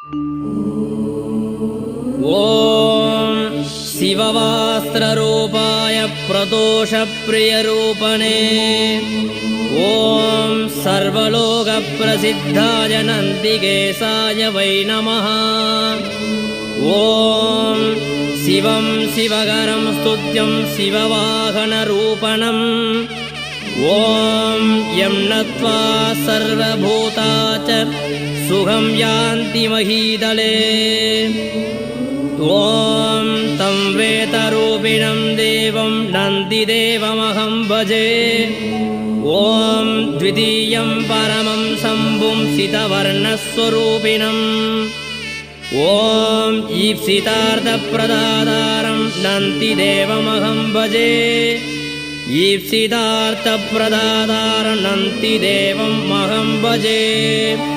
ॐ शिववास्त्ररूपाय प्रदोषप्रियरूपणे ॐ सर्वलोकप्रसिद्धाय नन्दिकेशाय वै नमः। ॐ शिवं शिवकरं स्तुत्यं शिववाहनरूपणम् ॐ यं नत्वा सर्वभूता च सुखं यान्ति महीतले। ॐ तं वेदरूपिणं देवं नन्दिदेवमहं भजे। ॐ द्वितीयं परमं शम्भुं सितवर्णस्वरूपिणम् ॐ ईप्सितार्थप्रदातारं नन्दिदेवमहं भजे। ईप्सितार्थप्रदातारं नन्दिदेवमहं भजे।